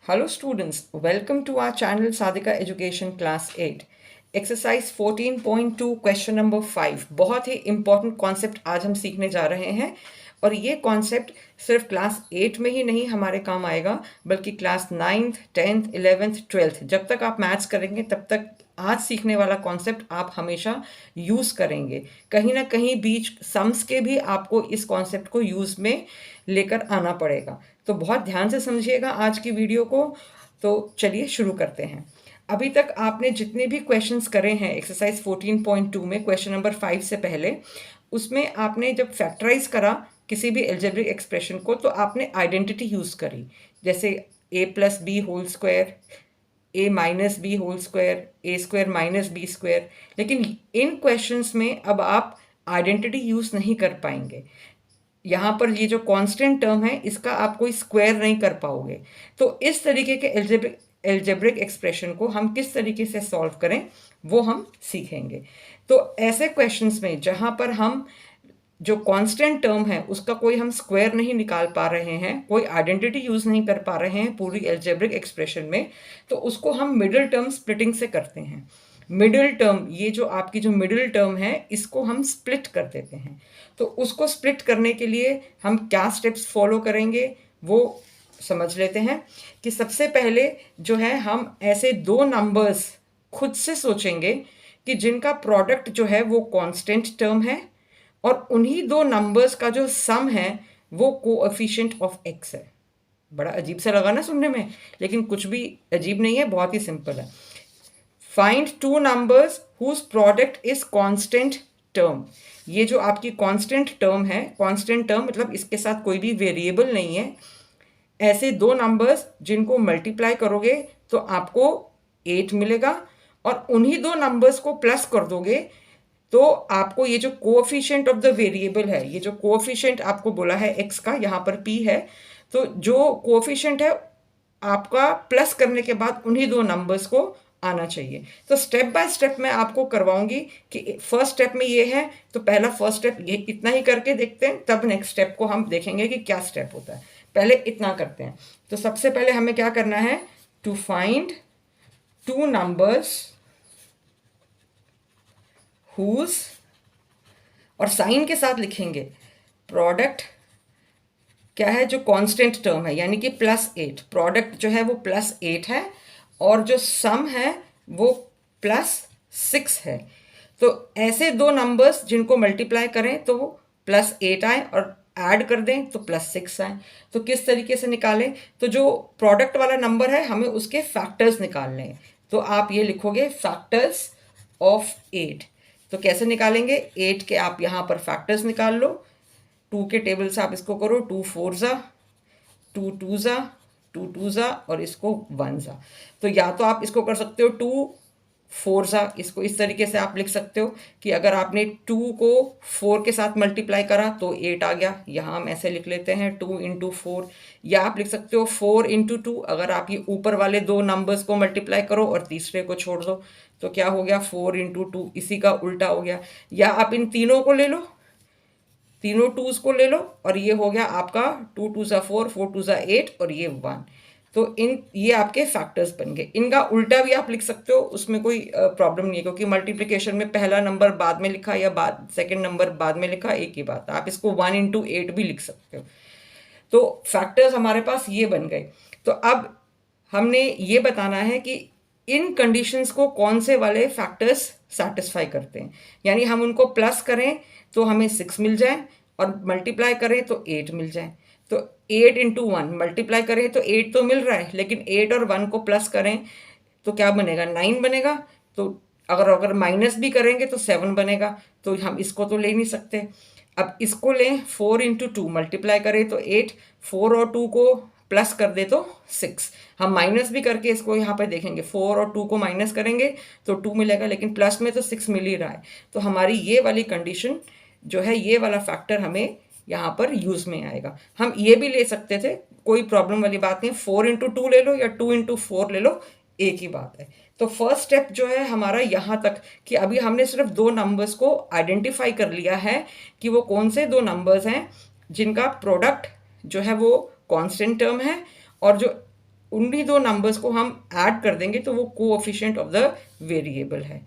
Hello students, welcome to our channel Sadhika Education Class 8. Exercise 14.2 question number 5 बहुत ही important concept आज हम सीखने जा रहे हैं और ये कॉन्सेप्ट सिर्फ क्लास 8 में ही नहीं हमारे काम आएगा बल्कि class 9th, 10th, 11th, 12th जब तक आप मैथ्स करेंगे तब तक आज सीखने वाला कॉन्सेप्ट आप हमेशा यूज़ करेंगे। कहीं ना कहीं बीच सम्स के भी आपको इस कॉन्सेप्ट को यूज़ में लेकर आना पड़ेगा, तो बहुत ध्यान से समझिएगा आज की वीडियो को। तो चलिए शुरू करते हैं। अभी तक आपने जितने भी क्वेश्चंस करे हैं एक्सरसाइज 14.2 में क्वेश्चन नंबर 5 से पहले, उसमें आपने जब फैक्टराइज करा किसी भी एल्जेब्रिक एक्सप्रेशन को तो आपने आइडेंटिटी यूज़ करी, जैसे a plus B whole square, a minus B whole square, A square minus B square. लेकिन इन क्वेश्चंस में अब आप आइडेंटिटी यूज़ नहीं कर पाएंगे। यहाँ पर ये जो कांस्टेंट टर्म है इसका आप कोई स्क्वायर नहीं कर पाओगे। तो इस तरीके के एल्जेब्रिक एक्सप्रेशन को हम किस तरीके से सॉल्व करें वो हम सीखेंगे। तो ऐसे क्वेश्चंस में जहाँ पर हम जो कांस्टेंट टर्म है उसका कोई हम स्क्वायर नहीं निकाल पा रहे हैं, कोई आइडेंटिटी यूज नहीं कर पा रहे हैं पूरी एल्जेब्रिक एक्सप्रेशन में, तो उसको हम मिडिल टर्म स्प्लिटिंग से करते हैं। मिडिल टर्म, ये जो आपकी जो मिडिल टर्म है इसको हम स्प्लिट कर देते हैं। तो उसको स्प्लिट करने के लिए हम क्या स्टेप्स फॉलो करेंगे वो समझ लेते हैं। कि सबसे पहले जो है हम ऐसे दो नंबर्स खुद से सोचेंगे कि जिनका प्रोडक्ट जो है वो कांस्टेंट टर्म है और उन्हीं दो नंबर्स का जो सम है वो कोएफिशिएंट ऑफ एक्स है। बड़ा अजीब सा लगा ना सुनने में, लेकिन कुछ भी अजीब नहीं है, बहुत ही सिंपल है। Find two numbers whose product is constant term. ये जो आपकी कांस्टेंट टर्म है, कांस्टेंट टर्म मतलब इसके साथ कोई भी वेरिएबल नहीं है, ऐसे दो नंबर्स जिनको मल्टीप्लाई करोगे तो आपको 8 मिलेगा और उन्हीं दो नंबर्स को प्लस कर दोगे तो आपको ये जो कोएफिशिएंट ऑफ द वेरिएबल है, ये जो कोएफिशिएंट आपको बोला है x का, यहाँ पर p है, तो जो कोएफिशिएंट है आपका प्लस करने के बाद उन्हीं दो नंबर्स को आना चाहिए। तो स्टेप बाय स्टेप मैं आपको करवाऊंगी कि फर्स्ट स्टेप में ये है तो पहला फर्स्ट स्टेप ये इतना ही करके देखते हैं, तब नेक्स्ट स्टेप को हम देखेंगे कि क्या स्टेप होता है। पहले इतना करते हैं। तो सबसे पहले हमें क्या करना है, to find two numbers whose, और साइन के साथ लिखेंगे प्रोडक्ट क्या है, जो कांस्टेंट टर्म है यानी कि +8, प्रोडक्ट जो है वो +8 है और जो सम है वो +6 है। तो ऐसे दो नंबर्स जिनको मल्टीप्लाई करें तो वो +8 आए और ऐड कर दें तो +6 आए। तो किस तरीके से निकालें, तो जो प्रोडक्ट वाला नंबर है हमें उसके फैक्टर्स निकालने हैं। तो आप ये लिखोगे फैक्टर्स ऑफ 8। तो कैसे निकालेंगे, 8 के आप यहाँ पर फैक्टर्स निकाल लो, 2 के टेबल से आप इसको करो 2 4 ज़ा, 2 2 ज़ा, 2 2 ज़ा और इसको 1 ज़ा। तो या तो आप इसको कर सकते हो 2 4 ज़ा, इसको इस तरीके से आप लिख सकते हो कि अगर आपने 2 को 4 के साथ मल्टीप्लाई करा तो 8 आ गया, यहाँ हम ऐसे लिख लेते हैं 2 इंटू 4। या आप लिख सकते हो 4 इंटू 2, अगर आप ये ऊपर वाले दो नंबर्स को मल्टीप्लाई करो और तीसरे को छोड़ दो तो क्या हो गया 4 इंटू 2, इसी का उल्टा हो गया। या आप इन तीनों को ले लो, तीनों टूज को ले लो और ये हो गया आपका 2 2 ज़ा 4, 4 2 ज़ा 8 और ये 1। तो ये आपके फैक्टर्स बन गए। इनका उल्टा भी आप लिख सकते हो, उसमें कोई प्रॉब्लम नहीं है, क्योंकि मल्टीप्लिकेशन में पहला नंबर बाद में लिखा या बाद सेकंड नंबर बाद में लिखा एक ही बात। आप इसको 1 इंटू 8 भी लिख सकते हो। तो फैक्टर्स हमारे पास ये बन गए। तो अब हमने ये बताना है कि इन कंडीशंस को कौन से वाले फैक्टर्स सेटिस्फाई करते हैं, यानी हम उनको प्लस करें तो हमें 6 मिल जाए और मल्टीप्लाई करें तो 8 मिल जाए। तो 8 इंटू 1 मल्टीप्लाई करें तो 8 तो मिल रहा है, लेकिन 8 और 1 को प्लस करें तो क्या बनेगा, 9 बनेगा। तो अगर माइनस भी करेंगे तो 7 बनेगा, तो हम इसको तो ले नहीं सकते। अब इसको लें 4 इंटू 2 मल्टीप्लाई करें तो 8, 4 और 2 को प्लस कर दे तो 6। हम माइनस भी करके इसको यहाँ पे देखेंगे, 4 और 2 को माइनस करेंगे तो 2 मिलेगा, लेकिन प्लस में तो 6 मिल ही रहा है। तो हमारी ये वाली कंडीशन जो है, ये वाला फैक्टर हमें यहाँ पर यूज में आएगा। हम ये भी ले सकते थे, कोई प्रॉब्लम वाली बात नहीं, 4 इंटू 2 ले लो या 2 इंटू 4 ले लो, एक ही बात है। तो फर्स्ट स्टेप जो है हमारा यहाँ तक कि अभी हमने सिर्फ दो नंबर्स को आइडेंटिफाई कर लिया है कि वो कौन से दो नंबर्स हैं जिनका प्रोडक्ट जो है वो कांस्टेंट टर्म है और जो उन्हीं दो नंबर्स को हम ऐड कर देंगे तो वो कोएफिशिएंट ऑफ द वेरिएबल है।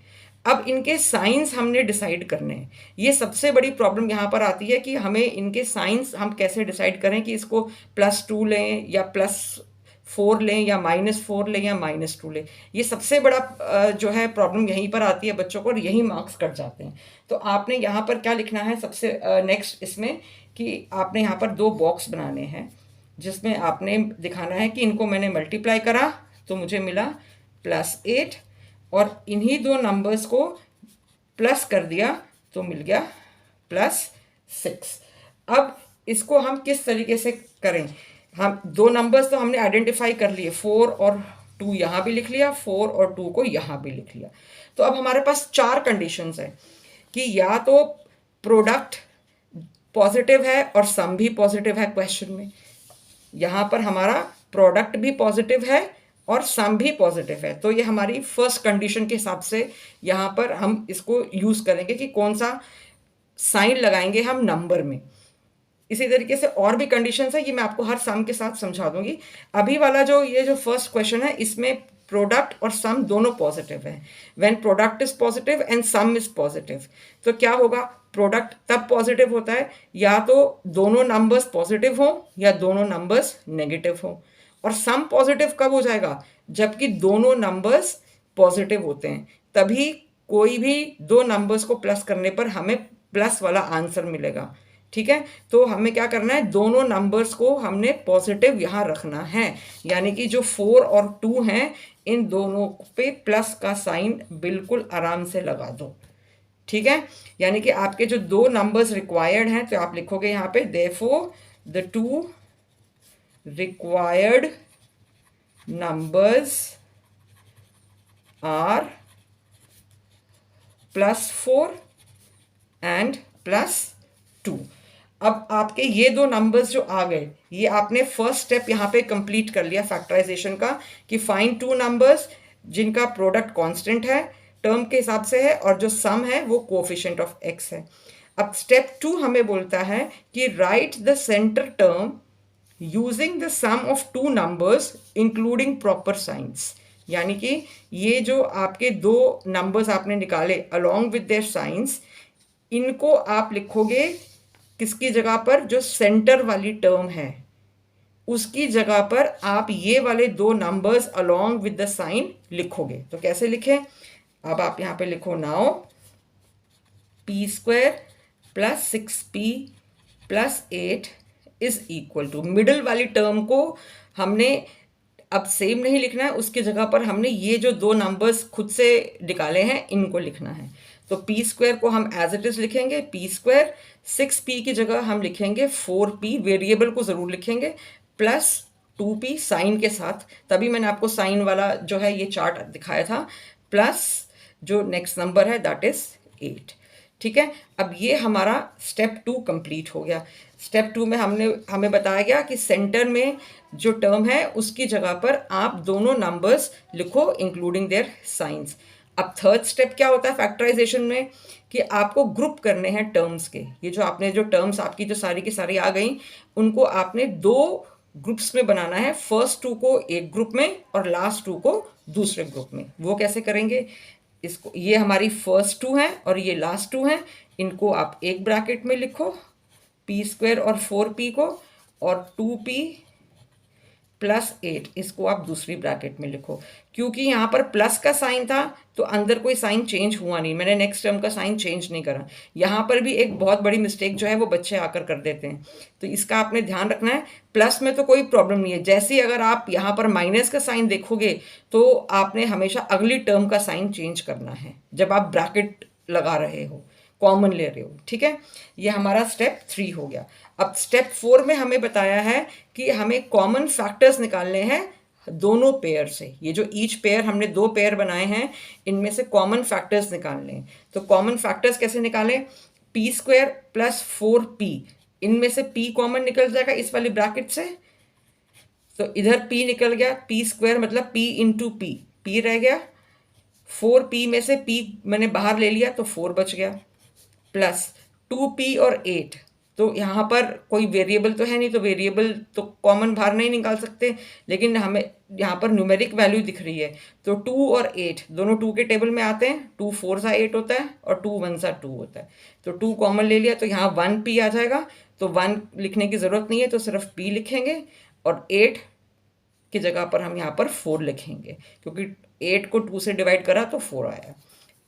अब इनके साइंस हमने डिसाइड करने हैं। ये सबसे बड़ी प्रॉब्लम यहाँ पर आती है कि हमें इनके साइंस हम कैसे डिसाइड करें कि इसको +2 लें या +4 लें या -4 लें या -2 लें। ये सबसे बड़ा जो है प्रॉब्लम यहीं पर आती है बच्चों को, और यही मार्क्स कट जाते हैं। तो आपने यहाँ पर क्या लिखना है सबसे नेक्स्ट इसमें, कि आपने यहाँ पर 2 बॉक्स बनाने हैं जिसमें आपने दिखाना है कि इनको मैंने मल्टीप्लाई करा तो मुझे मिला +8, और इन्हीं दो नंबर्स को प्लस कर दिया तो मिल गया +6। अब इसको हम किस तरीके से करें? हम दो नंबर्स तो हमने आइडेंटिफाई कर लिए, 4 और 2 यहाँ भी लिख लिया, 4 और 2 को यहाँ भी लिख लिया। तो अब हमारे पास 4 कंडीशंस है कि या तो प्रोडक्ट पॉजिटिव है और सम भी पॉजिटिव है क्वेश्चन में, यहाँ पर हमारा प्रोडक्ट भी पॉजिटिव है और सम भी पॉजिटिव है। तो ये हमारी फर्स्ट कंडीशन के हिसाब से यहाँ पर हम इसको यूज़ करेंगे कि कौन सा साइन लगाएंगे हम नंबर में। इसी तरीके से और भी कंडीशंस है, ये मैं आपको हर सम के साथ समझा दूंगी। अभी वाला ये जो फर्स्ट क्वेश्चन है इसमें प्रोडक्ट और सम दोनों पॉजिटिव है। When product is positive and sum is positive, तो क्या होगा? प्रोडक्ट तब पॉजिटिव होता है या तो दोनों नंबर्स पॉजिटिव हो या दोनों नंबर्स नेगेटिव हो। और सम पॉजिटिव कब हो जाएगा? जबकि दोनों नंबर्स पॉजिटिव होते हैं, तभी कोई भी दो नंबर्स को प्लस करने पर हमें प्लस वाला आंसर मिलेगा। ठीक है, तो हमें क्या करना है, दोनों नंबर्स को हमने पॉजिटिव यहाँ रखना है, यानी कि जो 4 और 2 हैं इन दोनों पे प्लस का साइन बिल्कुल आराम से लगा दो। ठीक है, यानी कि आपके जो दो नंबर्स रिक्वायर्ड हैं तो आप लिखोगे यहाँ पे therefore the 2 required numbers are +4 and +2। अब आपके ये दो नंबर्स जो आ गए, ये आपने फर्स्ट स्टेप यहाँ पे कंप्लीट कर लिया फैक्टराइजेशन का, कि फाइंड 2 नंबर्स जिनका प्रोडक्ट कांस्टेंट है, टर्म के हिसाब से है, और जो सम है वो कोएफिशिएंट ऑफ x है। अब स्टेप 2 हमें बोलता है कि write the centre term using the sum of 2 numbers including proper signs. यानी कि ये जो आपके दो नंबर्स आपने निकाले अलॉन्ग विद देयर साइंस, इनको आप लिखोगे किसकी जगह पर? जो सेंटर वाली टर्म है उसकी जगह पर आप ये वाले दो numbers along with the sign लिखोगे। तो कैसे लिखें? अब आप यहाँ पे लिखो now p² + 6p + 8 is equal to, middle वाली टर्म को हमने अब सेम नहीं लिखना है, उसकी जगह पर हमने ये जो दो नंबर्स खुद से निकाले हैं इनको लिखना है। तो p² को हम एज इट इज लिखेंगे p², 6p की जगह हम लिखेंगे 4p, वेरिएबल को ज़रूर लिखेंगे, +2p साइन के साथ, तभी मैंने आपको साइन वाला जो है ये चार्ट दिखाया था, प्लस जो नेक्स्ट नंबर है दैट इज 8। ठीक है, अब ये हमारा स्टेप 2 कंप्लीट हो गया। स्टेप 2 में हमें बताया गया कि सेंटर में जो टर्म है उसकी जगह पर आप दोनों नंबर्स लिखो इंक्लूडिंग देयर साइंस। अब थर्ड स्टेप क्या होता है फैक्टराइजेशन में, कि आपको ग्रुप करने हैं टर्म्स के। ये जो आपने जो टर्म्स आपकी जो सारी की सारी आ गई, उनको आपने दो ग्रुप्स में बनाना है, फर्स्ट 2 को एक ग्रुप में और लास्ट 2 को दूसरे ग्रुप में। वो कैसे करेंगे? इसको, ये हमारी फर्स्ट 2 है और ये लास्ट 2 है, इनको आप एक ब्रैकेट में लिखो p² और 4p को, और 2p + 8 इसको आप दूसरी ब्रैकेट में लिखो। क्योंकि यहाँ पर प्लस का साइन था तो अंदर कोई साइन चेंज हुआ नहीं, मैंने नेक्स्ट टर्म का साइन चेंज नहीं करा। यहाँ पर भी एक बहुत बड़ी मिस्टेक जो है वो बच्चे आकर कर देते हैं, तो इसका आपने ध्यान रखना है। प्लस में तो कोई प्रॉब्लम नहीं है, जैसे ही अगर आप यहाँ पर माइनस का साइन देखोगे तो आपने हमेशा अगली टर्म का साइन चेंज करना है जब आप ब्रैकेट लगा रहे हो, कॉमन ले रहे हो। ठीक है, ये हमारा स्टेप 3 हो गया। अब स्टेप 4 में हमें बताया है कि हमें कॉमन फैक्टर्स निकालने हैं दोनों पेयर से। ये जो ईच पेयर हमने 2 पेयर बनाए हैं, इनमें से कॉमन फैक्टर्स निकालने हैं। तो कॉमन फैक्टर्स कैसे निकालें? p² + 4p, इनमें से p कॉमन निकल जाएगा इस वाली ब्रैकेट से, तो इधर p निकल गया, p² मतलब p × p, p रह गया, 4p में से p मैंने बाहर ले लिया तो 4 बच गया, प्लस 2p और 8, तो यहाँ पर कोई वेरिएबल तो है नहीं, तो वेरिएबल तो कॉमन बाहर नहीं निकाल सकते, लेकिन हमें यहाँ पर न्यूमेरिक वैल्यू दिख रही है। तो 2 और 8 दोनों 2 के टेबल में आते हैं, 2 4 सा 8 होता है और 2 1 सा 2 होता है। तो 2 कॉमन ले लिया तो यहाँ 1 p आ जाएगा, तो 1 लिखने की ज़रूरत नहीं है, तो सिर्फ p लिखेंगे और 8 की जगह पर हम यहाँ पर 4 लिखेंगे, क्योंकि 8 को 2 से डिवाइड करा तो 4 आया।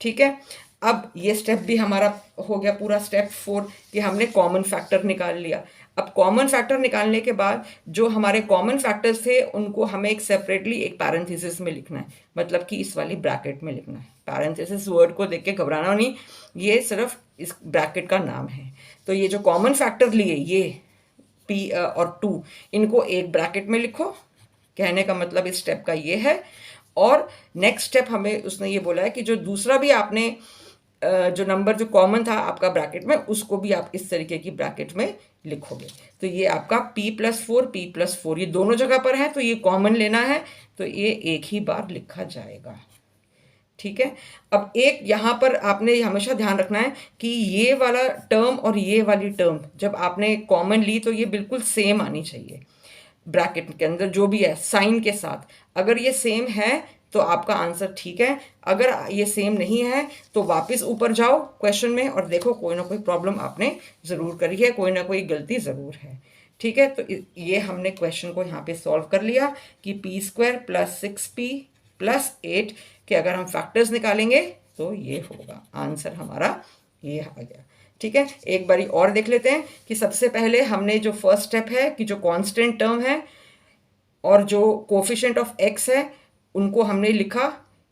ठीक है, अब ये स्टेप भी हमारा हो गया पूरा। स्टेप 4 कि हमने कॉमन फैक्टर निकाल लिया। अब कॉमन फैक्टर निकालने के बाद जो हमारे कॉमन फैक्टर्स थे उनको हमें एक सेपरेटली एक पैरेंथेसिस में लिखना है, मतलब कि इस वाली ब्रैकेट में लिखना है। पैरेंथेसिस वर्ड को देख के घबराना नहीं, ये सिर्फ इस ब्रैकेट का नाम है। तो ये जो कॉमन फैक्टर लिए, ये p और 2, इनको एक ब्रैकेट में लिखो। कहने का मतलब इस स्टेप का ये है। और नेक्स्ट स्टेप हमें उसने ये बोला है कि जो दूसरा भी आपने जो नंबर जो कॉमन था आपका ब्रैकेट में, उसको भी आप इस तरीके की ब्रैकेट में लिखोगे। तो ये आपका p+4 ये दोनों जगह पर है, तो ये कॉमन लेना है, तो ये एक ही बार लिखा जाएगा। ठीक है, अब एक यहाँ पर आपने हमेशा ध्यान रखना है कि ये वाला टर्म और ये वाली टर्म जब आपने कॉमन ली तो ये बिल्कुल सेम आनी चाहिए। ब्रैकेट के अंदर जो भी है साइन के साथ, अगर ये सेम है तो आपका आंसर ठीक है, अगर ये सेम नहीं है तो वापस ऊपर जाओ क्वेश्चन में और देखो कोई ना कोई प्रॉब्लम आपने ज़रूर करी है, कोई ना कोई गलती ज़रूर है। ठीक है, तो ये हमने क्वेश्चन को यहाँ पे सॉल्व कर लिया कि p² + 6p + 8 के अगर हम फैक्टर्स निकालेंगे तो ये होगा, आंसर हमारा ये आ गया। ठीक है, एक बारी और देख लेते हैं कि सबसे पहले हमने जो फर्स्ट स्टेप है कि जो कांस्टेंट टर्म है और जो कोफिशिएंट ऑफ x है उनको हमने लिखा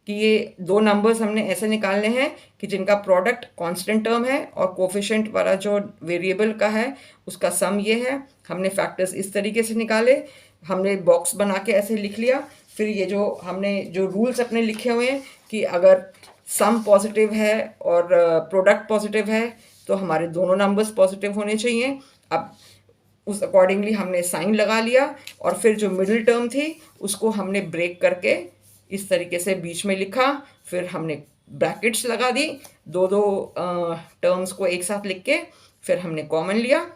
कि ये दो नंबर्स हमने ऐसे निकालने हैं कि जिनका प्रोडक्ट कांस्टेंट टर्म है और कोफिशिएंट वाला जो वेरिएबल का है उसका सम ये है। हमने फैक्टर्स इस तरीके से निकाले, हमने बॉक्स बना के ऐसे लिख लिया। फिर ये जो हमने जो रूल्स अपने लिखे हुए हैं कि अगर सम पॉजिटिव है और प्रोडक्ट पॉजिटिव है तो हमारे दोनों नंबर्स पॉजिटिव होने चाहिए। अब उस अकॉर्डिंगली हमने साइन लगा लिया और फिर जो मिडिल टर्म थी उसको हमने ब्रेक करके इस तरीके से बीच में लिखा। फिर हमने ब्रैकेट्स लगा दी, दो टर्म्स को एक साथ लिख के फिर हमने कॉमन लिया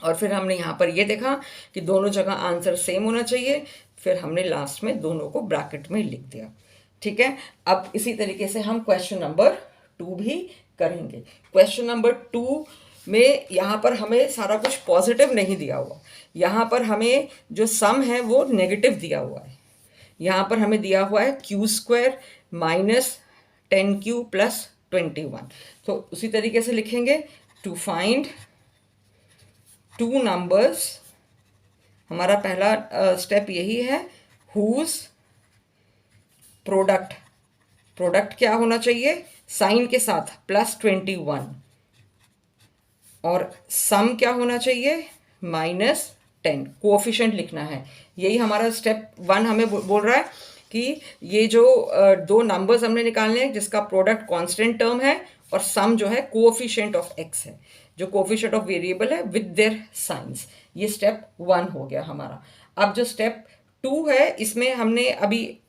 और फिर हमने यहाँ पर ये देखा कि दोनों जगह आंसर सेम होना चाहिए। फिर हमने लास्ट में दोनों को ब्रैकेट में लिख दिया। ठीक है, अब इसी तरीके से हम क्वेश्चन नंबर 2 भी करेंगे। क्वेश्चन नंबर 2 में यहाँ पर हमें सारा कुछ पॉजिटिव नहीं दिया हुआ, यहाँ पर हमें जो सम है वो नेगेटिव दिया हुआ है। यहाँ पर हमें दिया हुआ है q² - 10q + 21। तो उसी तरीके से लिखेंगे टू फाइंड टू नंबर्स। हमारा पहला स्टेप यही है, हुज प्रोडक्ट क्या होना चाहिए, साइन के साथ +21 और सम क्या होना चाहिए -10। कोएफिशिएंट लिखना है। यही हमारा स्टेप 1 हमें बोल रहा है कि ये जो दो नंबर्स हमने निकालने हैं जिसका प्रोडक्ट कांस्टेंट टर्म है और सम जो है कोएफिशिएंट ऑफ x है, जो कोएफिशिएंट ऑफ वेरिएबल है विद देयर साइंस। ये स्टेप 1 हो गया हमारा। अब जो स्टेप 2 है इसमें हमने अभी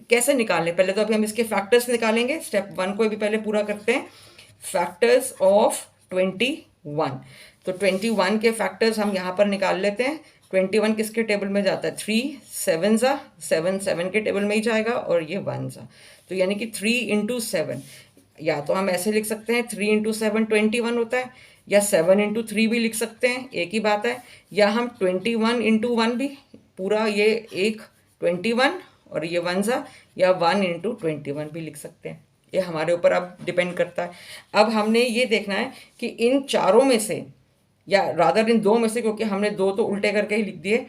कैसे निकालने, पहले तो अभी हम इसके फैक्टर्स निकालेंगे। स्टेप 1 को भी पहले पूरा करते हैं। फैक्टर्स ऑफ 21, तो 21 के फैक्टर्स हम यहाँ पर निकाल लेते हैं। 21 किसके टेबल में जाता है, 3 7 7 के टेबल में ही जाएगा और ये 1 सा, तो यानी कि 3 × 7। या तो हम ऐसे लिख सकते हैं 3 × 7 21 होता है, या 7 × 3 भी लिख सकते हैं, एक ही बात है। या हम 21 × 1 भी, पूरा ये एक 21 और ये 1 सा, या 1 × 21 भी लिख सकते हैं। ये हमारे ऊपर अब डिपेंड करता है। अब हमने ये देखना है कि इन चारों में से, या रादर इन 2 में से, क्योंकि हमने 2 तो उल्टे करके ही लिख दिए,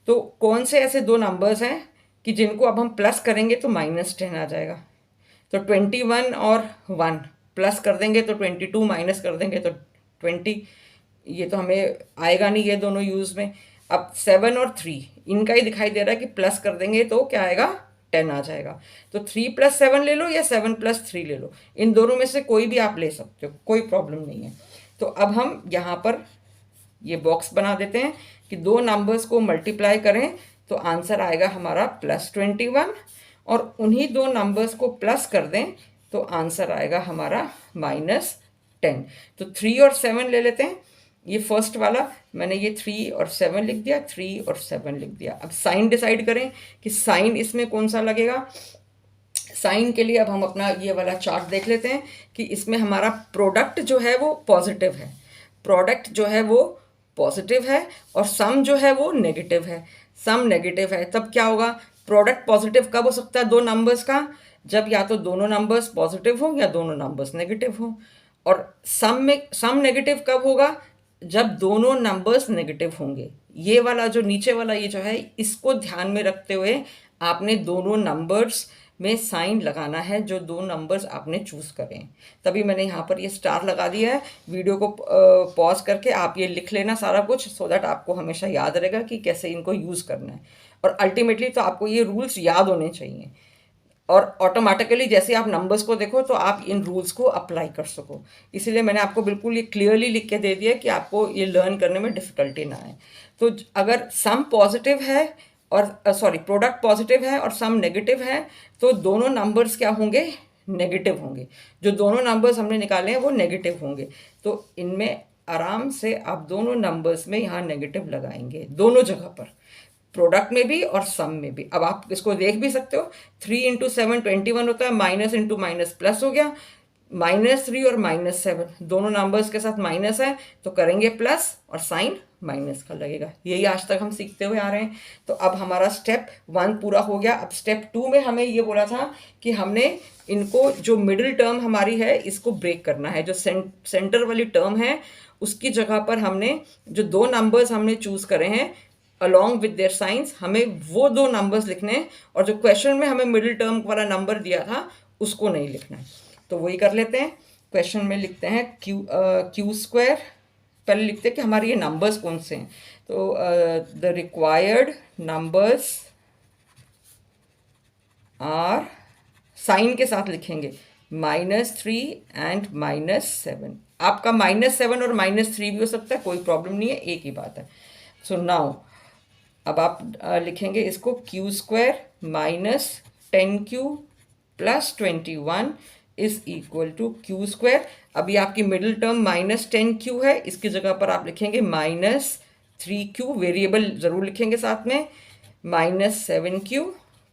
तो कौन से ऐसे 2 नंबर्स हैं कि जिनको अब हम प्लस करेंगे तो -10 आ जाएगा। तो 21 और 1 प्लस कर देंगे तो 22, माइनस कर देंगे तो 20। ये तो हमें आएगा नहीं ये दोनों यूज़ में। अब 7 और 3 इनका ही दिखाई दे रहा है कि प्लस कर देंगे तो क्या आएगा, 10 आ जाएगा। तो 3 + 7 ले लो या 7 + 3 ले लो, इन दोनों में से कोई भी आप ले सकते हो, कोई प्रॉब्लम नहीं है। तो अब हम यहाँ पर ये बॉक्स बना देते हैं कि 2 नंबर्स को मल्टीप्लाई करें तो आंसर आएगा हमारा +21, और उन्हीं 2 नंबर्स को प्लस कर दें तो आंसर आएगा हमारा -10। तो 3 और 7 ले लेते हैं। ये फर्स्ट वाला मैंने ये 3 और 7 लिख दिया, 3 और 7 लिख दिया। अब साइन डिसाइड करें कि साइन इसमें कौन सा लगेगा। साइन के लिए अब हम अपना ये वाला चार्ट देख लेते हैं कि इसमें हमारा प्रोडक्ट जो है वो पॉजिटिव है, प्रोडक्ट जो है वो पॉजिटिव है और सम जो है वो नेगेटिव है। सम नेगेटिव है तब क्या होगा, प्रोडक्ट पॉजिटिव कब हो सकता है दो नंबर्स का, जब या तो दोनों नंबर्स पॉजिटिव हो या दोनों नंबर्स नेगेटिव हो। और सम नेगेटिव कब होगा, जब दोनों नंबर्स नेगेटिव होंगे। ये वाला जो नीचे वाला ये जो है, इसको ध्यान में रखते हुए आपने दोनों नंबर्स में साइन लगाना है जो दो नंबर्स आपने चूज करें। तभी मैंने यहाँ पर ये स्टार लगा दिया है। वीडियो को पॉज करके आप ये लिख लेना सारा कुछ, सो दैट आपको हमेशा याद रहेगा कि कैसे इनको यूज़ करना है। और अल्टीमेटली तो आपको ये रूल्स याद होने चाहिए और ऑटोमेटिकली जैसे आप नंबर्स को देखो तो आप इन रूल्स को अप्लाई कर सको। इसीलिए मैंने आपको बिल्कुल ये क्लियरली लिख के दे दिया कि आपको ये लर्न करने में डिफ़िकल्टी ना आए। तो अगर सम पॉजिटिव है और सॉरी प्रोडक्ट पॉजिटिव है और सम नेगेटिव है, तो दोनों नंबर्स क्या होंगे, नेगेटिव होंगे। जो दोनों नंबर्स हमने निकाले हैं वो नेगेटिव होंगे। तो इनमें आराम से आप दोनों नंबर्स में यहाँ नेगेटिव लगाएंगे, दोनों जगह पर, प्रोडक्ट में भी और सम में भी। अब आप इसको देख भी सकते हो, 3 इंटू 7 21 होता है, माइनस इंटू माइनस प्लस हो गया। -3 और -7 दोनों नंबर्स के साथ माइनस है तो करेंगे प्लस और साइन माइनस का लगेगा। यही आज तक हम सीखते हुए आ रहे हैं। तो अब हमारा स्टेप 1 पूरा हो गया। अब स्टेप 2 में हमें ये बोला था कि हमने इनको जो मिडिल टर्म हमारी है इसको ब्रेक करना है। जो सेंटर वाली टर्म है उसकी जगह पर हमने जो दो नंबर्स हमने चूज करे हैं अलॉन्ग विद देयर साइंस, हमें वो दो नंबर्स लिखने हैं और जो क्वेश्चन में हमें मिडिल टर्म वाला नंबर दिया था उसको नहीं लिखना है। तो वही कर लेते हैं। क्वेश्चन में लिखते हैं क्यू स्क्वायर, पहले लिखते हैं कि हमारे ये नंबर्स कौन से हैं। तो the required numbers are, sign के साथ लिखेंगे -3 एंड -7। आपका -7 और -3 भी हो सकता है, कोई प्रॉब्लम नहीं है, एक ही बात है। सो नाउ अब आप लिखेंगे इसको Q square -10Q plus 21 is equal to Q square. अभी आपकी मिडिल टर्म -10Q है, इसकी जगह पर आप लिखेंगे -3Q, वेरिएबल ज़रूर लिखेंगे साथ में, -7Q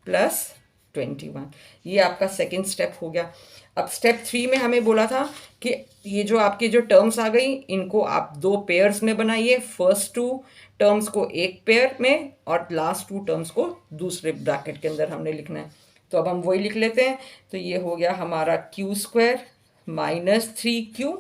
प्लस 21। ये आपका सेकेंड स्टेप हो गया। अब स्टेप 3 में हमें बोला था कि ये जो आपकी जो टर्म्स आ गई इनको आप दो पेयर्स में बनाइए। फर्स्ट 2 टर्म्स को एक पेयर में और लास्ट 2 टर्म्स को दूसरे ब्रैकेट के अंदर हमने लिखना है। तो अब हम वही लिख लेते हैं। तो ये हो गया हमारा क्यू स्क्वायर -3Q,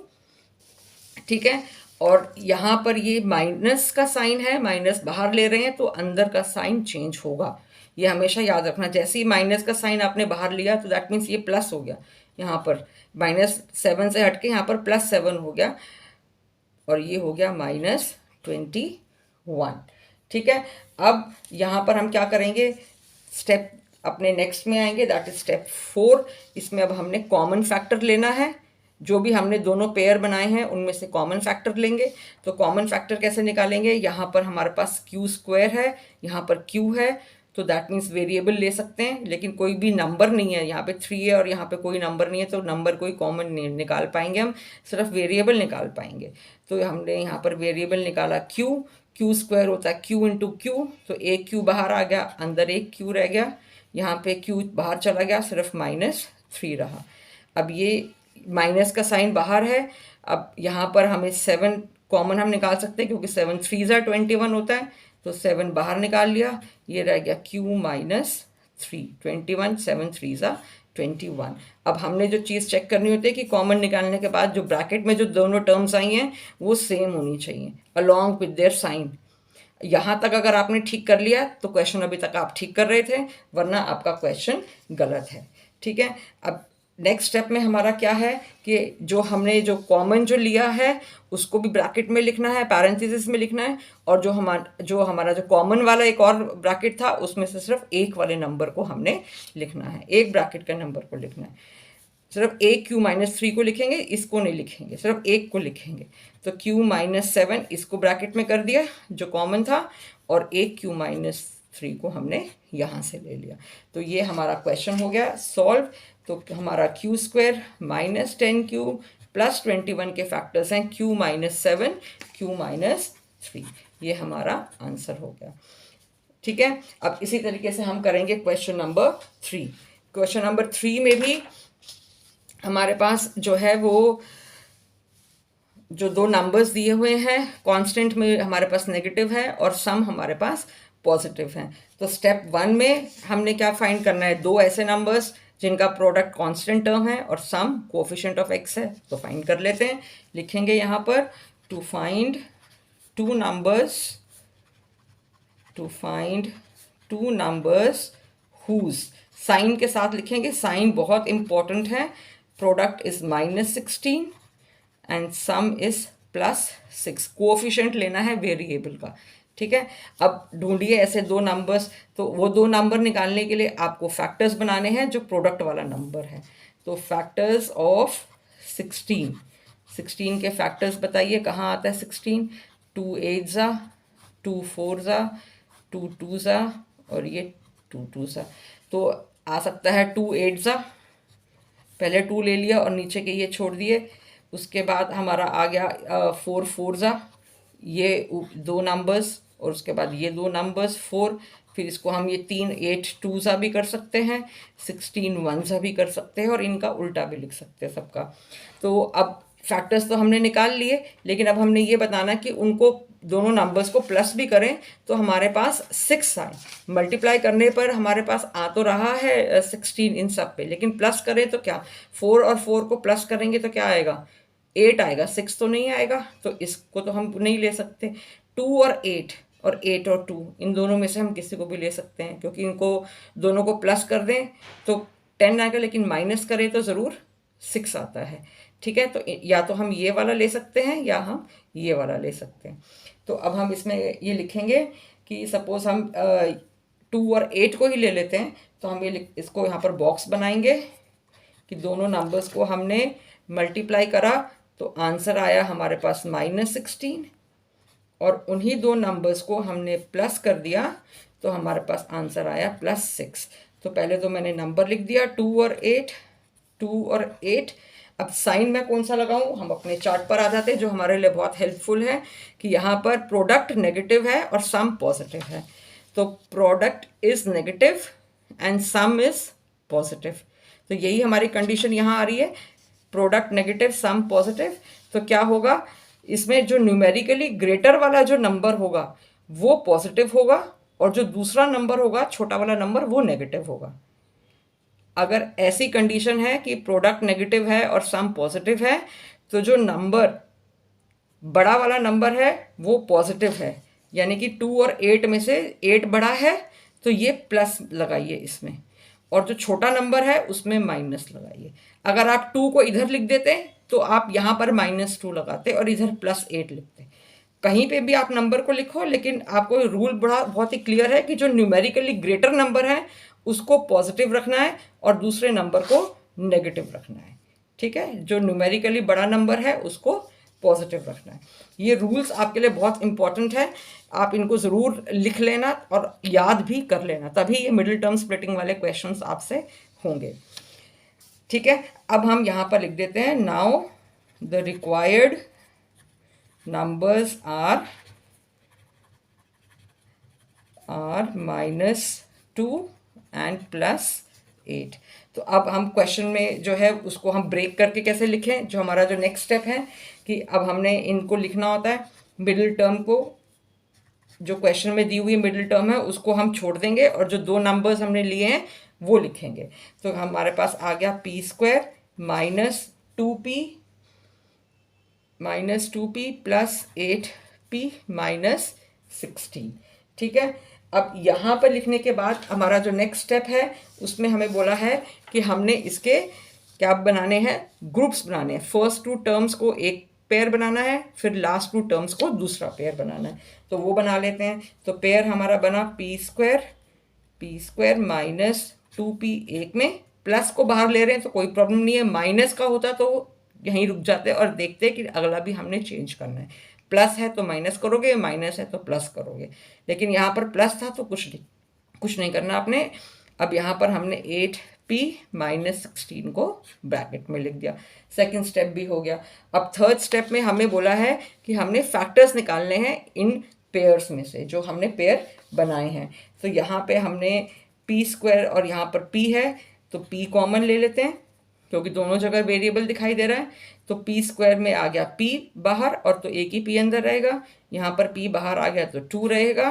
ठीक है। और यहाँ पर ये माइनस का साइन है, माइनस बाहर ले रहे हैं तो अंदर का साइन चेंज होगा, ये हमेशा याद रखना। जैसे ही माइनस का साइन आपने बाहर लिया तो दैट मीन्स ये प्लस हो गया। यहाँ पर -7 से हटके यहाँ पर +7 हो गया और ये हो गया -21, ठीक है। अब यहाँ पर हम क्या करेंगे, स्टेप अपने नेक्स्ट में आएंगे, दैट इज स्टेप 4। इसमें अब हमने कॉमन फैक्टर लेना है। जो भी हमने दोनों पेयर बनाए हैं उनमें से कॉमन फैक्टर लेंगे। तो कॉमन फैक्टर कैसे निकालेंगे, यहाँ पर हमारे पास क्यू स्क्वायर है, यहाँ पर क्यू है, तो दैट मीन्स वेरिएबल ले सकते हैं, लेकिन कोई भी नंबर नहीं है। यहाँ पे 3 है और यहाँ पे कोई नंबर नहीं है, तो नंबर कोई कॉमन नहीं निकाल पाएंगे, हम सिर्फ वेरिएबल निकाल पाएंगे। तो हमने यहाँ पर वेरिएबल निकाला क्यू स्क्वायर होता है क्यू इंटू क्यू, तो एक क्यू बाहर आ गया, अंदर एक क्यू रह गया, यहाँ पे क्यू बाहर चला गया, सिर्फ -3 रहा। अब ये माइनस का साइन बाहर है। अब यहाँ पर हमें 7 कॉमन हम निकाल सकते हैं क्योंकि 7 3 21 होता है, तो 7 बाहर निकाल लिया, ये रह गया Q -3, 21, 7 3 21। अब हमने जो चीज़ चेक करनी होती है कि कॉमन निकालने के बाद जो ब्रैकेट में जो दोनों टर्म्स आई हैं वो सेम होनी चाहिए अलॉन्ग विद देयर साइन। यहाँ तक अगर आपने ठीक कर लिया तो क्वेश्चन अभी तक आप ठीक कर रहे थे, वरना आपका क्वेश्चन गलत है, ठीक है। अब नेक्स्ट स्टेप में हमारा क्या है कि जो हमने जो कॉमन जो लिया है उसको भी ब्रैकेट में लिखना है, पैरेंथेसिस में लिखना है, और जो हमारा जो कॉमन वाला एक और ब्रैकेट था उसमें से सिर्फ एक वाले नंबर को हमने लिखना है, एक ब्रैकेट के नंबर को लिखना है। सिर्फ एक Q -3 को लिखेंगे, इसको नहीं लिखेंगे, सिर्फ एक को लिखेंगे। तो Q -7 इसको ब्रैकेट में कर दिया जो कॉमन था, और एक Q -3 को हमने यहाँ से ले लिया। तो ये हमारा क्वेश्चन हो गया सॉल्व। तो हमारा क्यू स्क्वायर -10Q प्लस 21 के फैक्टर्स हैं q-7, q-3। ये हमारा आंसर हो गया। ठीक है, अब इसी तरीके से हम करेंगे क्वेश्चन नंबर 3। क्वेश्चन नंबर 3 में भी हमारे पास जो है वो जो दो नंबर्स दिए हुए हैं, कांस्टेंट में हमारे पास नेगेटिव है और सम हमारे पास पॉजिटिव है। तो स्टेप 1 में हमने क्या फाइंड करना है, दो ऐसे नंबर्स जिनका प्रोडक्ट कांस्टेंट टर्म है और सम कोएफिशिएंट ऑफ x है, तो फाइंड कर लेते हैं। लिखेंगे यहाँ पर to find two numbers whose, sign के साथ लिखेंगे, साइन बहुत इंपॉर्टेंट है। Product is -16 and sum is +6। Coefficient लेना है वेरिएबल का। ठीक है, अब ढूंढिए ऐसे दो नंबर्स। तो वो दो नंबर निकालने के लिए आपको फैक्टर्स बनाने हैं जो प्रोडक्ट वाला नंबर है। तो फैक्टर्स ऑफ 16 के फैक्टर्स बताइए, कहाँ आता है 16? 2 8 ज़ा, 2 4 ज़ा, 2 2 ज़ा और ये 2 2 ज़ा। तो आ सकता है 2 8 ज़ा, पहले 2 ले लिया और नीचे के ये छोड़ दिए। उसके बाद हमारा आ गया 4 4 ज़ा, ये दो नंबर्स और उसके बाद ये दो नंबर्स 4। फिर इसको हम ये 3 8 2 ज़ा भी कर सकते हैं, 16 1 ज़ा भी कर सकते हैं और इनका उल्टा भी लिख सकते हैं सबका। तो अब फैक्टर्स तो हमने निकाल लिए, लेकिन अब हमने ये बताना कि उनको दोनों नंबर्स को प्लस भी करें तो हमारे पास 6 आए। मल्टीप्लाई करने पर हमारे पास आ तो रहा है 16 इन सब पे, लेकिन प्लस करें तो क्या, 4 और 4 को प्लस करेंगे तो क्या आएगा, 8 आएगा, 6 तो नहीं आएगा। तो इसको तो हम नहीं ले सकते। 2 और 8 और 8 और 2 इन दोनों में से हम किसी को भी ले सकते हैं, क्योंकि इनको दोनों को प्लस कर दें तो 10 आएगा, लेकिन माइनस करें तो ज़रूर 6 आता है। ठीक है, तो या तो हम ये वाला ले सकते हैं या हम ये वाला ले सकते हैं। तो अब हम इसमें ये लिखेंगे कि सपोज हम 2 और 8 को ही ले लेते हैं। तो हम ये इसको यहाँ पर बॉक्स बनाएंगे कि दोनों नंबर्स को हमने मल्टीप्लाई करा तो आंसर आया हमारे पास -16, और उन्हीं दो नंबर्स को हमने प्लस कर दिया तो हमारे पास आंसर आया +6। तो पहले तो मैंने नंबर लिख दिया 2 और 8। अब साइन मैं कौन सा लगाऊं, हम अपने चार्ट पर आ जाते हैं जो हमारे लिए बहुत हेल्पफुल है कि यहाँ पर प्रोडक्ट नेगेटिव है और सम पॉजिटिव है। तो product is negative and sum is positive. तो यही हमारी कंडीशन यहाँ आ रही है, प्रोडक्ट नेगेटिव सम पॉजिटिव। तो क्या होगा, इसमें जो न्यूमेरिकली ग्रेटर वाला जो नंबर होगा वो पॉजिटिव होगा और जो दूसरा नंबर होगा छोटा वाला नंबर वो नेगेटिव होगा। अगर ऐसी कंडीशन है कि प्रोडक्ट नेगेटिव है और सम पॉजिटिव है तो जो नंबर बड़ा वाला नंबर है वो पॉजिटिव है, यानी कि 2 और 8 में से 8 बड़ा है तो ये प्लस लगाइए इसमें, और जो छोटा नंबर है उसमें माइनस लगाइए। अगर आप 2 को इधर लिख देते तो आप यहाँ पर -2 लगाते और इधर +8 लिखते। कहीं पे भी आप नंबर को लिखो, लेकिन आपको रूल बहुत ही क्लियर है कि जो न्यूमेरिकली ग्रेटर नंबर है उसको पॉजिटिव रखना है और दूसरे नंबर को नेगेटिव रखना है। ठीक है, जो न्यूमेरिकली बड़ा नंबर है उसको पॉजिटिव रखना है। ये रूल्स आपके लिए बहुत इंपॉर्टेंट है, आप इनको ज़रूर लिख लेना और याद भी कर लेना, तभी ये मिडिल टर्म स्प्लिटिंग वाले क्वेश्चंस आपसे होंगे। ठीक है, अब हम यहाँ पर लिख देते हैं, now the required numbers are -2 and +8। तो अब हम क्वेश्चन में जो है उसको हम ब्रेक करके कैसे लिखें, जो हमारा जो नेक्स्ट स्टेप है कि अब हमने इनको लिखना होता है, मिडिल टर्म को, जो क्वेश्चन में दी हुई मिडिल टर्म है उसको हम छोड़ देंगे और जो दो नंबर्स हमने लिए हैं वो लिखेंगे। तो हमारे पास आ गया p² -2p + 8p - 16। ठीक है, अब यहाँ पर लिखने के बाद हमारा जो नेक्स्ट स्टेप है उसमें हमें बोला है कि हमने इसके क्या बनाने हैं, ग्रुप्स बनाने हैं। फर्स्ट 2 टर्म्स को एक पेयर बनाना है, फिर लास्ट 2 टर्म्स को दूसरा पेयर बनाना है। तो वो बना लेते हैं। तो पेयर हमारा बना p² -2p, एक में प्लस को बाहर ले रहे हैं तो कोई प्रॉब्लम नहीं है, माइनस का होता तो यहीं रुक जाते और देखते कि अगला भी हमने चेंज करना है। प्लस है तो माइनस करोगे, माइनस है तो प्लस करोगे, लेकिन यहाँ पर प्लस था तो कुछ नहीं करना आपने। अब यहाँ पर हमने p माइनस 16 को ब्रैकेट में लिख दिया। सेकंड स्टेप भी हो गया। अब थर्ड स्टेप में हमें बोला है कि हमने फैक्टर्स निकालने हैं इन पेयर्स में से जो हमने पेयर बनाए हैं। तो यहाँ पे हमने p स्क्वायर और यहाँ पर p है, तो p कॉमन ले लेते हैं क्योंकि दोनों जगह वेरिएबल दिखाई दे रहा है। तो p स्क्वायर में आ गया p बाहर और तो एक ही p अंदर रहेगा। यहाँ पर p बाहर आ गया तो 2 रहेगा,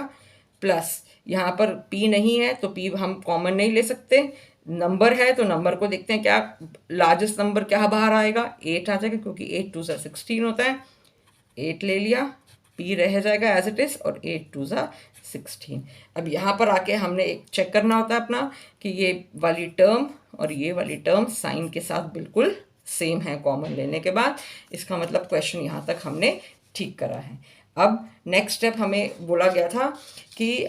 प्लस यहाँ पर p नहीं है तो p हम कॉमन नहीं ले सकते। नंबर है तो नंबर को देखते हैं क्या लार्जेस्ट नंबर क्या बाहर आएगा, 8 आ जाएगा क्योंकि 8 2 सा 16 होता है। 8 ले लिया, p रह जाएगा एज इट इज और 8 2 सा 16। अब यहाँ पर आके हमने एक चेक करना होता है अपना कि ये वाली टर्म और ये वाली टर्म साइन के साथ बिल्कुल सेम है कॉमन लेने के बाद। इसका मतलब क्वेश्चन यहाँ तक हमने ठीक करा है। अब नेक्स्ट स्टेप हमें बोला गया था कि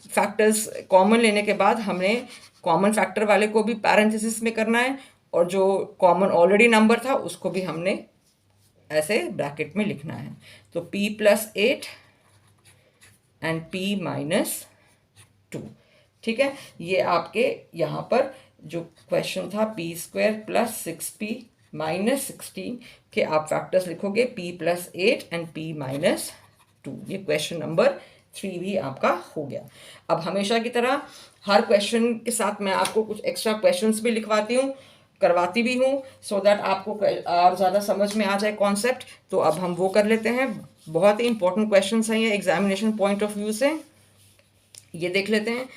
फैक्टर्स कॉमन लेने के बाद हमने कॉमन फैक्टर वाले को भी पैरेंथेसिस में करना है और जो कॉमन ऑलरेडी नंबर था उसको भी हमने ऐसे ब्रैकेट में लिखना है। तो p plus 8 and p minus 2, ठीक है। ये आपके यहाँ पर जो क्वेश्चन था p square plus 6p minus 16 के आप फैक्टर्स लिखोगे p plus 8 and p minus 2। ये क्वेश्चन नंबर 3 भी आपका हो गया। अब हमेशा की तरह हर क्वेश्चन के साथ मैं आपको कुछ एक्स्ट्रा क्वेश्चंस भी लिखवाती हूँ, करवाती भी हूँ, सो दैट आपको और ज़्यादा समझ में आ जाए कॉन्सेप्ट। तो अब हम वो कर लेते हैं। बहुत ही इंपॉर्टेंट क्वेश्चंस हैं ये एग्जामिनेशन पॉइंट ऑफ व्यू से। ये देख लेते हैं।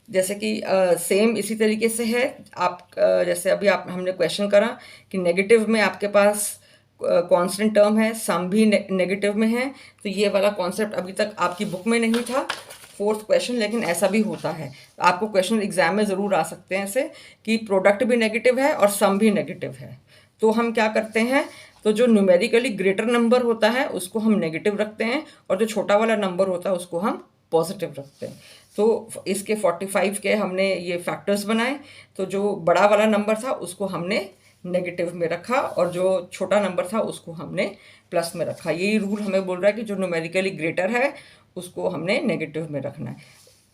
जैसे कि सेम इसी तरीके से है। आप जैसे अभी हमने क्वेश्चन करा कि नेगेटिव में आपके पास कांस्टेंट टर्म है, सम भी नेगेटिव में है। तो ये वाला कॉन्सेप्ट अभी तक आपकी बुक में नहीं था, फोर्थ क्वेश्चन, लेकिन ऐसा भी होता है। आपको क्वेश्चन एग्जाम में ज़रूर आ सकते हैं ऐसे कि प्रोडक्ट भी नेगेटिव है और सम भी नेगेटिव है। तो हम क्या करते हैं, तो जो न्यूमेरिकली ग्रेटर नंबर होता है उसको हम नेगेटिव रखते हैं और जो छोटा वाला नंबर होता है उसको हम पॉजिटिव रखते हैं। तो इसके 45 के हमने ये फैक्टर्स बनाए। तो जो बड़ा वाला नंबर था उसको हमने नेगेटिव में रखा और जो छोटा नंबर था उसको हमने प्लस में रखा। यही रूल हमें बोल रहा है कि जो न्यूमेरिकली ग्रेटर है उसको हमने नेगेटिव में रखना है।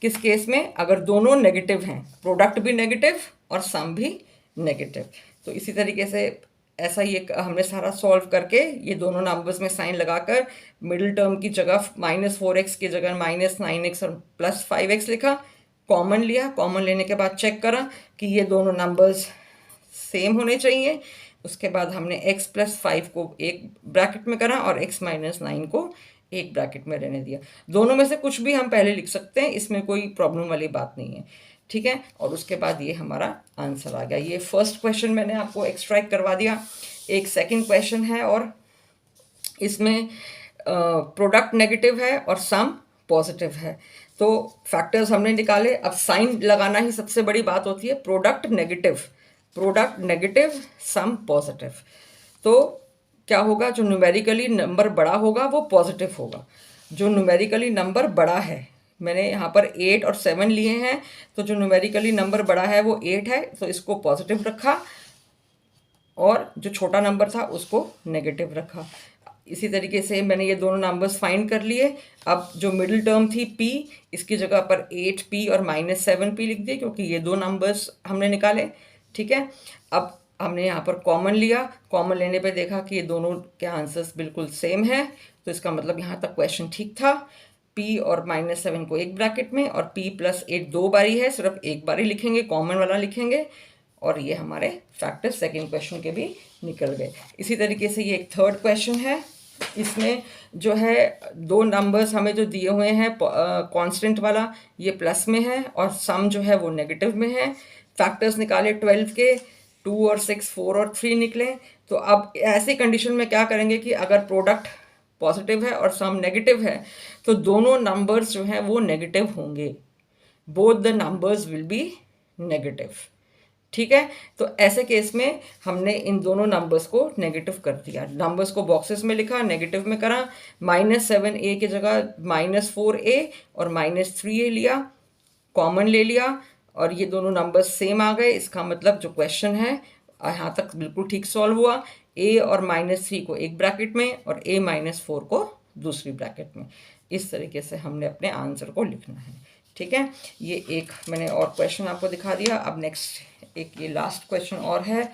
किस केस में, अगर दोनों नेगेटिव हैं, प्रोडक्ट भी नेगेटिव और सम भी नेगेटिव। तो इसी तरीके से ऐसा ये हमने सारा सॉल्व करके ये दोनों नंबर्स में साइन लगाकर मिडिल टर्म की जगह -4x की जगह -9x और +5x लिखा, कॉमन लिया। कॉमन लेने के बाद चेक करा कि ये दोनों नंबर्स सेम होने चाहिए। उसके बाद हमने x + 5 को एक ब्रैकेट में करा और x - 9 को एक ब्रैकेट में रहने दिया। दोनों में से कुछ भी हम पहले लिख सकते हैं, इसमें कोई प्रॉब्लम वाली बात नहीं है, ठीक है। और उसके बाद ये हमारा आंसर आ गया। ये फर्स्ट क्वेश्चन मैंने आपको एक्सट्रैक्ट करवा दिया। एक सेकंड क्वेश्चन है और इसमें प्रोडक्ट नेगेटिव है और सम पॉजिटिव है। तो फैक्टर्स हमने निकाले। अब साइन लगाना ही सबसे बड़ी बात होती है। Product negative sum positive. तो क्या होगा, जो न्यूमेरिकली नंबर बड़ा होगा वो पॉजिटिव होगा। जो न्यूमेरिकली नंबर बड़ा है, मैंने यहाँ पर 8 और 7 लिए हैं, तो जो न्यूमेरिकली नंबर बड़ा है वो 8 है, तो इसको पॉजिटिव रखा और जो छोटा नंबर था उसको नेगेटिव रखा। इसी तरीके से मैंने ये दोनों नंबर्स फाइंड कर लिए। अब जो मिडिल टर्म थी p, इसकी जगह पर 8p और -7p लिख दिए क्योंकि ये दो नंबर्स हमने निकाले, ठीक है। अब हमने यहाँ पर कॉमन लिया। कॉमन लेने पे देखा कि ये दोनों के आंसर्स बिल्कुल सेम है, तो इसका मतलब यहाँ तक क्वेश्चन ठीक था। p और -7 को एक ब्रैकेट में और p + 8 दो बारी है, सिर्फ एक बारी लिखेंगे, कॉमन वाला लिखेंगे। और ये हमारे फैक्टर सेकेंड क्वेश्चन के भी निकल गए। इसी तरीके से ये एक थर्ड क्वेश्चन है। इसमें जो है दो नंबर्स हमें जो दिए हुए हैं, कांस्टेंट वाला ये प्लस में है और सम जो है वो नेगेटिव में है। फैक्टर्स निकाले 12 के, 2 और 6, 4 और 3 निकले। तो अब ऐसी कंडीशन में क्या करेंगे कि अगर प्रोडक्ट पॉजिटिव है और सम नेगेटिव है तो दोनों नंबर्स जो हैं वो नेगेटिव होंगे। Both the numbers will be negative, ठीक है। तो ऐसे केस में हमने इन दोनों नंबर्स को नेगेटिव कर दिया। नंबर्स को बॉक्सेस में लिखा, नेगेटिव में करा। -7a की जगह -4a और -3a लिया, कॉमन ले लिया और ये दोनों नंबर्स सेम आ गए। इसका मतलब जो क्वेश्चन है यहाँ तक बिल्कुल ठीक सॉल्व हुआ। a और -3 को एक ब्रैकेट में और a - 4 को दूसरी ब्रैकेट में। इस तरीके से हमने अपने आंसर को लिखना है। ठीक है, ये एक मैंने और क्वेश्चन आपको दिखा दिया। अब नेक्स्ट एक ये लास्ट क्वेश्चन और है,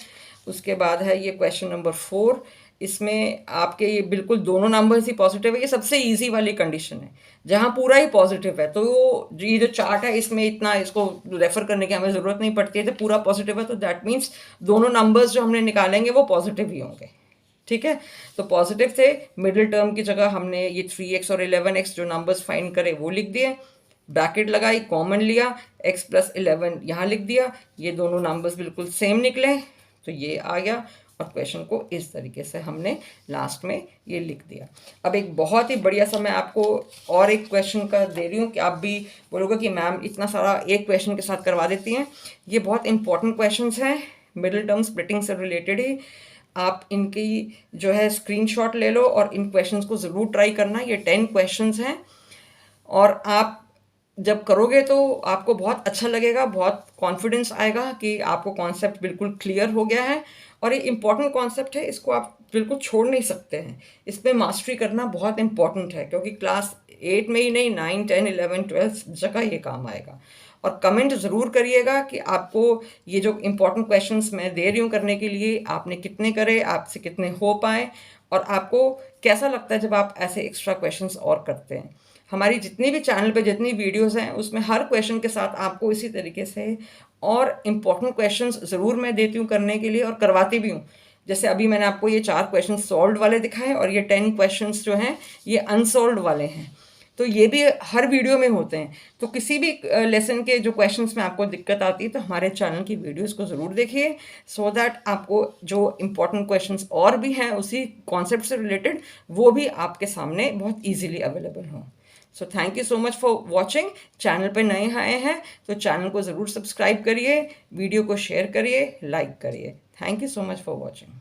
उसके बाद है ये क्वेश्चन नंबर 4। इसमें आपके ये बिल्कुल दोनों नंबर्स ही पॉजिटिव है। ये सबसे इजी वाली कंडीशन है जहाँ पूरा ही पॉजिटिव है। तो ये जो चार्ट है इसमें इतना इसको रेफर करने की हमें ज़रूरत नहीं पड़ती है। तो पूरा पॉजिटिव है तो दैट मीन्स दोनों नंबर्स जो हमने निकालेंगे वो पॉजिटिव ही होंगे। ठीक है, तो पॉजिटिव थे, मिडिल टर्म की जगह हमने ये 3x और 11x जो नंबर्स फाइंड करे वो लिख दिए, ब्रैकेट लगाई, कॉमन लिया, x प्लस 11 यहाँ लिख दिया। ये दोनों नंबर्स बिल्कुल सेम निकले तो ये आ गया, और क्वेश्चन को इस तरीके से हमने लास्ट में ये लिख दिया। अब एक बहुत ही बढ़िया सा मैं आपको और एक क्वेश्चन का दे रही हूँ कि आप भी बोलोगे कि मैम इतना सारा एक क्वेश्चन के साथ करवा देती हैं। ये बहुत इंपॉर्टेंट क्वेश्चंस हैं, मिडिल टर्म स्प्लिटिंग से रिलेटेड ही। आप इनकी जो है स्क्रीनशॉट ले लो और इन क्वेश्चंस को ज़रूर ट्राई करना। ये 10 क्वेश्चंस हैं और आप जब करोगे तो आपको बहुत अच्छा लगेगा, बहुत कॉन्फिडेंस आएगा कि आपको कॉन्सेप्ट बिल्कुल क्लियर हो गया है। और ये इम्पॉर्टेंट कॉन्सेप्ट है, इसको आप बिल्कुल छोड़ नहीं सकते हैं। इस पर मास्टरी करना बहुत इंपॉर्टेंट है क्योंकि क्लास 8 में ही नहीं, 9, 10, 11, 12 जगह ये काम आएगा। और कमेंट ज़रूर करिएगा कि आपको ये जो इम्पोर्टेंट क्वेश्चंस मैं दे रही हूँ करने के लिए आपने कितने करे, आपसे कितने हो पाए, और आपको कैसा लगता है जब आप ऐसे एक्स्ट्रा क्वेश्चंस और करते हैं। हमारी जितनी भी चैनल पे जितनी वीडियोस हैं उसमें हर क्वेश्चन के साथ आपको इसी तरीके से और इम्पोर्टेंट क्वेश्चंस ज़रूर मैं देती हूँ करने के लिए और करवाती भी हूँ। जैसे अभी मैंने आपको ये 4 क्वेश्चन सॉल्व वाले दिखाए और ये 10 क्वेश्चंस जो हैं ये अनसॉल्व वाले हैं। तो ये भी हर वीडियो में होते हैं। तो किसी भी लेसन के जो क्वेश्चंस में आपको दिक्कत आती है तो हमारे चैनल की वीडियोस को ज़रूर देखिए, सो दैट आपको जो इम्पोर्टेंट क्वेश्चंस और भी हैं उसी कॉन्सेप्ट से रिलेटेड वो भी आपके सामने बहुत ईजीली अवेलेबल हों। So thank you so much for watching. Channel पर नए आए हैं तो चैनल को ज़रूर सब्सक्राइब करिए, वीडियो को शेयर करिए, लाइक करिए। Thank you so much for watching.